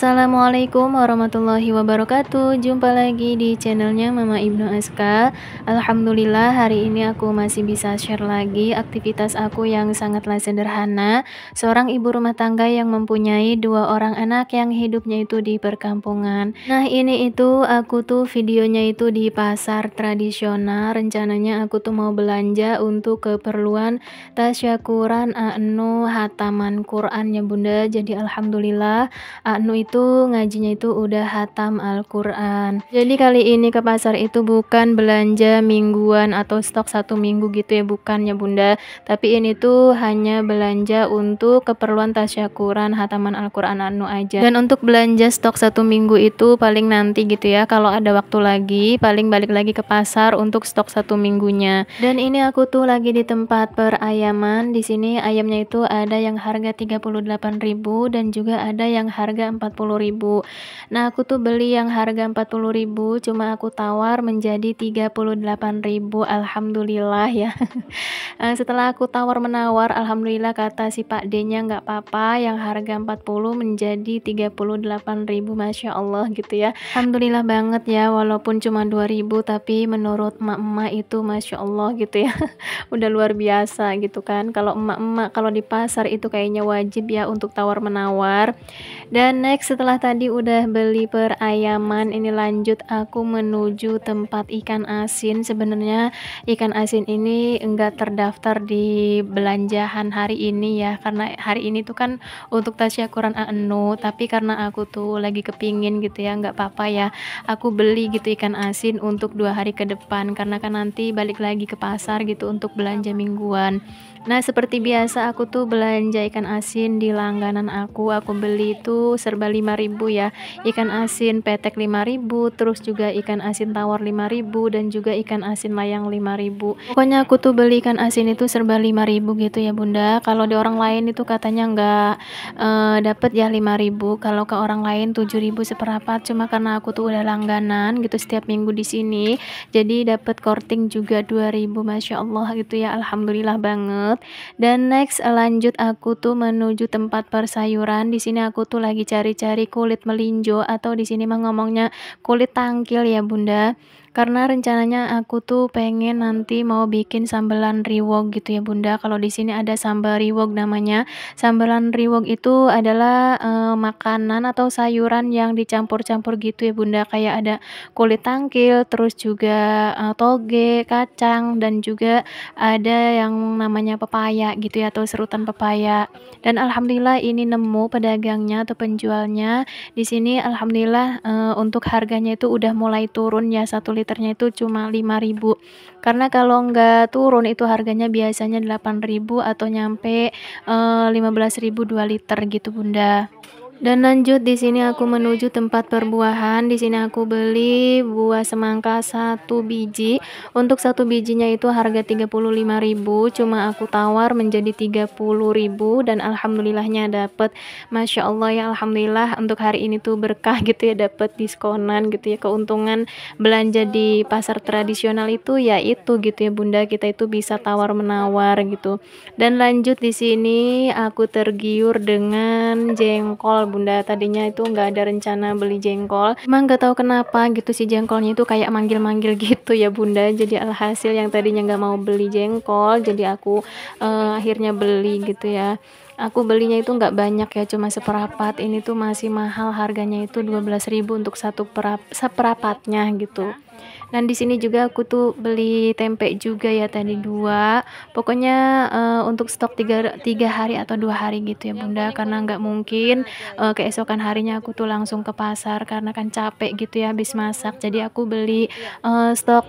Assalamualaikum warahmatullahi wabarakatuh. Jumpa lagi di channelnya Mama Ibnu Aska. Alhamdulillah hari ini aku masih bisa share lagi aktivitas aku yang sangatlah sederhana. Seorang ibu rumah tangga yang mempunyai 2 orang anak yang hidupnya itu di perkampungan. Nah ini itu aku tuh videonya itu di pasar tradisional. Rencananya aku tuh mau belanja untuk keperluan tasyakuran Anu hataman Quran ya bunda. Jadi alhamdulillah Anu itu ngajinya itu udah hatam Al-Quran. Jadi kali ini ke pasar itu bukan belanja mingguan atau stok 1 minggu gitu ya, bukan ya bunda, tapi ini tuh hanya belanja untuk keperluan tasyakuran hataman Al-Quran Anu aja. Dan untuk belanja stok 1 minggu itu paling nanti gitu ya, kalau ada waktu lagi paling balik lagi ke pasar untuk stok 1 minggunya. Dan ini aku tuh lagi di tempat perayaman. Di sini ayamnya itu ada yang harga 38.000 dan juga ada yang harga 40.000. Nah aku tuh beli yang harga 40.000, cuma aku tawar menjadi 38.000. Alhamdulillah ya. Setelah aku tawar menawar, alhamdulillah kata si Pak D-nya nggak apa-apa, yang harga 40 menjadi 38.000. Masya Allah gitu ya. Alhamdulillah banget ya, walaupun cuma 2.000 tapi menurut emak-emak itu Masya Allah gitu ya. Udah luar biasa gitu kan. Kalau emak-emak kalau di pasar itu kayaknya wajib ya untuk tawar menawar. Dan next setelah tadi udah beli perayaman, ini lanjut aku menuju tempat ikan asin. Sebenarnya ikan asin ini enggak terdaftar di belanjaan hari ini ya, karena hari ini tuh kan untuk tasyakuran Anu, tapi karena aku tuh lagi kepingin gitu ya, nggak apa-apa ya aku beli gitu ikan asin untuk 2 hari ke depan, karena kan nanti balik lagi ke pasar gitu untuk belanja mingguan. Nah seperti biasa aku tuh belanja ikan asin di langganan aku beli itu serba 5.000 ya, ikan asin petek 5.000, terus juga ikan asin tawar 5.000 dan juga ikan asin layang 5.000. Pokoknya aku tuh beli ikan asin itu serba 5.000 gitu ya bunda. Kalau di orang lain itu katanya nggak dapet ya 5.000, kalau ke orang lain 7.000 seperempat, cuma karena aku tuh udah langganan gitu setiap minggu di sini, jadi dapet korting juga 2.000. Masya Allah gitu ya, alhamdulillah banget. Dan next lanjut aku tuh menuju tempat persayuran. Di sini aku tuh lagi cari-cari kulit melinjo atau di sini mah ngomongnya kulit tangkil ya bunda. Karena rencananya aku tuh pengen nanti mau bikin sambelan riwok gitu ya bunda. Kalau di sini ada sambal riwok namanya. Sambelan riwok itu adalah makanan atau sayuran yang dicampur-campur gitu ya bunda. Kayak ada kulit tangkil, terus juga toge, kacang, dan juga ada yang namanya pepaya gitu ya, atau serutan pepaya. Dan alhamdulillah ini nemu pedagangnya atau penjualnya di sini. Alhamdulillah untuk harganya itu udah mulai turun ya, 1 liternya itu cuma 5.000, karena kalau nggak turun itu harganya biasanya 8.000 atau nyampe 15.000 2 liter gitu bunda. Dan lanjut di sini aku menuju tempat perbuahan. Di sini aku beli buah semangka 1 biji. Untuk 1 bijinya itu harga 35.000, cuma aku tawar menjadi 30.000 dan alhamdulillahnya dapet. Masya Allah ya, alhamdulillah untuk hari ini tuh berkah gitu ya, dapet diskonan gitu ya. Keuntungan belanja di pasar tradisional itu ya itu gitu ya bunda, kita itu bisa tawar menawar gitu. Dan lanjut di sini aku tergiur dengan jengkol bunda. Tadinya itu nggak ada rencana beli jengkol, emang nggak tahu kenapa gitu si jengkolnya itu kayak manggil-manggil gitu ya bunda. Jadi alhasil yang tadinya nggak mau beli jengkol, jadi aku akhirnya beli gitu ya. Aku belinya itu nggak banyak ya, cuma seperapat. Ini tuh masih mahal, harganya itu 12.000 untuk 1 seperapatnya gitu. Dan di sini juga aku tuh beli tempe juga ya tadi 2. Pokoknya untuk stok 3 hari atau 2 hari gitu ya Bunda, karena nggak mungkin keesokan harinya aku tuh langsung ke pasar karena kan capek gitu ya habis masak. Jadi aku beli stok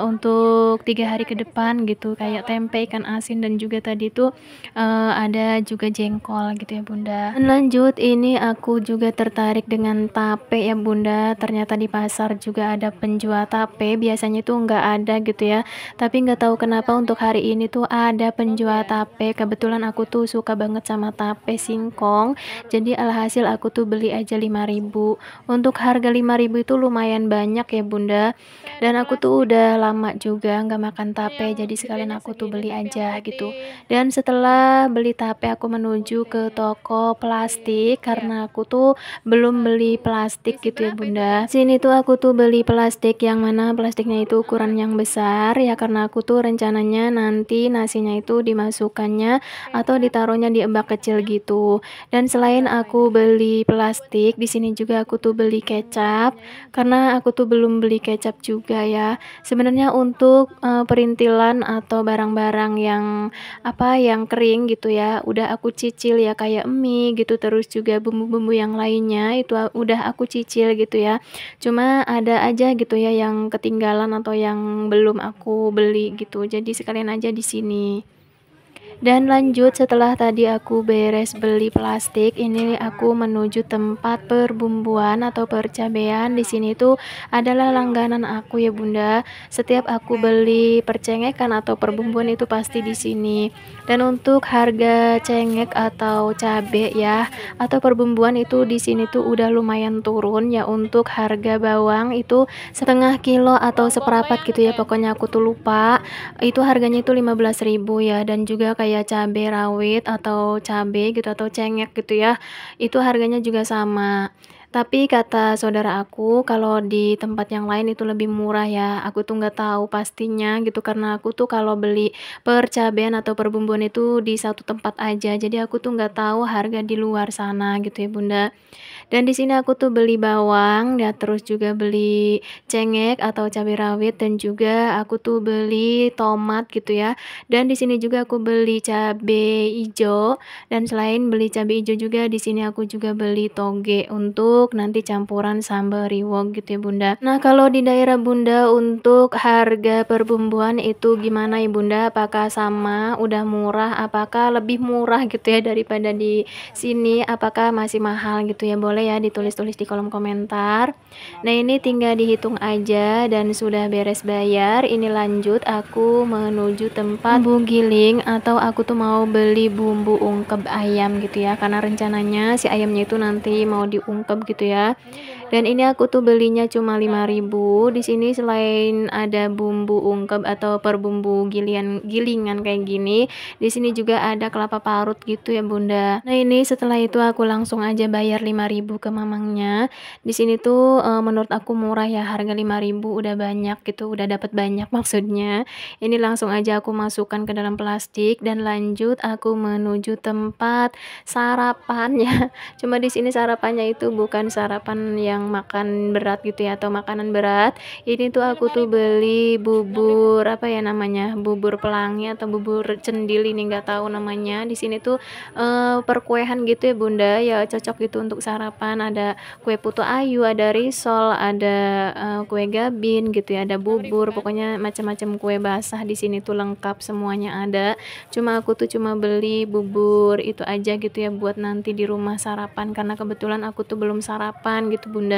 untuk 3 hari ke depan gitu, kayak tempe, ikan asin, dan juga tadi tuh ada juga jengkol gitu ya Bunda. Dan lanjut, ini aku juga tertarik dengan tape ya Bunda. Ternyata di pasar juga ada penjual tape, biasanya itu nggak ada gitu ya, tapi nggak tahu kenapa untuk hari ini tuh ada penjual tape. Kebetulan aku tuh suka banget sama tape singkong, jadi alhasil aku tuh beli aja 5.000. Untuk harga 5.000 itu lumayan banyak ya Bunda, dan aku tuh udah lama juga nggak makan tape, jadi sekalian aku tuh beli aja gitu. Dan setelah beli tape, aku menuju ke toko plastik karena aku tuh belum beli plastik gitu ya Bunda. Sini tuh aku tuh beli plastik yang mana plastiknya itu ukuran yang besar ya, karena aku tuh rencananya nanti nasinya itu dimasukkannya atau ditaruhnya di bak kecil gitu. Dan selain aku beli plastik, di sini juga aku tuh beli kecap karena aku tuh belum beli kecap juga ya. Sebenarnya untuk perintilan atau barang-barang yang yang kering gitu ya, udah aku cicil ya, kayak mie gitu, terus juga bumbu-bumbu yang lainnya itu udah aku cicil gitu ya. Cuma ada aja gitu ya yang ketinggalan atau yang belum aku beli gitu. Jadi sekalian aja di sini. Dan lanjut, setelah tadi aku beres beli plastik, ini aku menuju tempat perbumbuan atau percabean. Di sini tuh adalah langganan aku ya Bunda. Setiap aku beli percengekan atau perbumbuan itu pasti di sini. Dan untuk harga cengek atau cabe ya atau perbumbuan itu di sini tuh udah lumayan turun ya. Untuk harga bawang itu setengah kilo atau seperempat gitu ya. Pokoknya aku tuh lupa. Itu harganya itu 15.000 ya, dan juga kayak cabai rawit atau cabai gitu atau cengek gitu ya. Itu harganya juga sama. Tapi kata saudara aku kalau di tempat yang lain itu lebih murah ya. Aku tuh nggak tahu pastinya gitu karena aku tuh kalau beli percabean atau perbumbuan itu di satu tempat aja. Jadi aku tuh nggak tahu harga di luar sana gitu ya Bunda. Dan di sini aku tuh beli bawang ya, terus juga beli cengek atau cabai rawit, dan juga aku tuh beli tomat gitu ya. Dan di sini juga aku beli cabai hijau, dan selain beli cabai hijau juga di sini aku juga beli toge untuk nanti campuran sambal riwok gitu ya Bunda. Nah, kalau di daerah Bunda untuk harga perbumbuan itu gimana ya Bunda? Apakah sama, udah murah, apakah lebih murah gitu ya daripada di sini, apakah masih mahal gitu ya? Boleh ya ditulis-tulis di kolom komentar. Nah, ini tinggal dihitung aja dan sudah beres bayar. Ini lanjut aku menuju tempat bumbu giling atau aku tuh mau beli bumbu ungkep ayam gitu ya, karena rencananya si ayamnya itu nanti mau diungkep gitu ya. Dan ini aku tuh belinya cuma 5.000. Di sini selain ada bumbu ungkep atau perbumbu gilingan kayak gini, di sini juga ada kelapa parut gitu ya Bunda. Nah, ini setelah itu aku langsung aja bayar 5.000 ke mamangnya. Di sini tuh menurut aku murah ya, harga 5.000 udah banyak gitu, udah dapat banyak maksudnya. Ini langsung aja aku masukkan ke dalam plastik dan lanjut aku menuju tempat sarapan ya. Cuma di sini sarapannya itu bukan sarapan yang makan berat gitu ya atau makanan berat. Ini tuh aku tuh beli bubur bubur pelangi atau bubur cendil, ini nggak tahu namanya. Di sini tuh perkuehan gitu ya Bunda ya, cocok gitu untuk sarapan. Ada kue putu ayu, ada risol, ada kue gabin gitu ya, ada bubur, pokoknya macam-macam kue basah di sini tuh lengkap semuanya ada. Cuma aku tuh cuma beli bubur itu aja gitu ya buat nanti di rumah sarapan, karena kebetulan aku tuh belum sarapan gitu Bunda.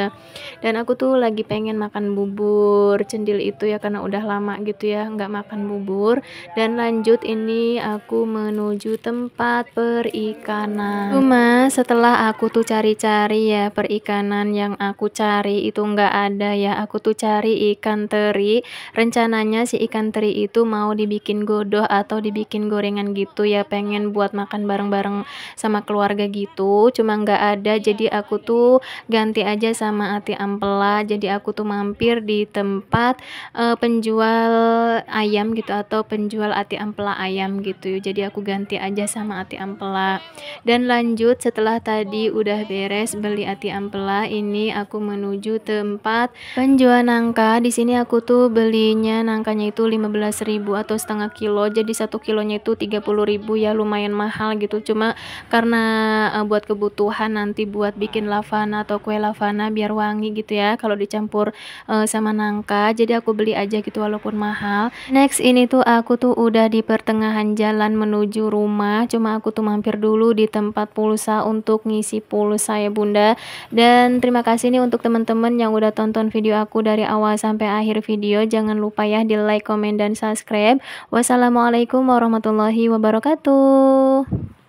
Dan aku tuh lagi pengen makan bubur cendil itu ya, karena udah lama gitu ya nggak makan bubur. Dan lanjut, ini aku menuju tempat perikanan. Cuma setelah aku tuh cari-cari ya, perikanan yang aku cari itu nggak ada ya. Aku tuh cari ikan teri. Rencananya si ikan teri itu mau dibikin godoh atau dibikin gorengan gitu ya, pengen buat makan bareng-bareng sama keluarga gitu. Cuma nggak ada, jadi aku tuh tuh ganti aja sama ati ampela. Jadi aku tuh mampir di tempat penjual ayam gitu atau penjual ati ampela ayam gitu. Jadi aku ganti aja sama ati ampela. Dan lanjut setelah tadi udah beres beli ati ampela, ini aku menuju tempat penjual nangka. Di sini aku tuh belinya nangkanya itu 15.000 atau setengah kilo. Jadi 1 kilonya itu 30.000 ya, lumayan mahal gitu. Cuma karena buat kebutuhan nanti buat bikin lavana atau kue lavana biar wangi gitu ya kalau dicampur sama nangka. Jadi aku beli aja gitu walaupun mahal. Next ini tuh aku tuh udah di pertengahan jalan menuju rumah. Cuma aku tuh mampir dulu di tempat pulsa untuk ngisi pulsa ya bunda. Dan terima kasih nih untuk teman-teman yang udah tonton video aku dari awal sampai akhir video. Jangan lupa ya di like, komen, dan subscribe. Wassalamualaikum warahmatullahi wabarakatuh.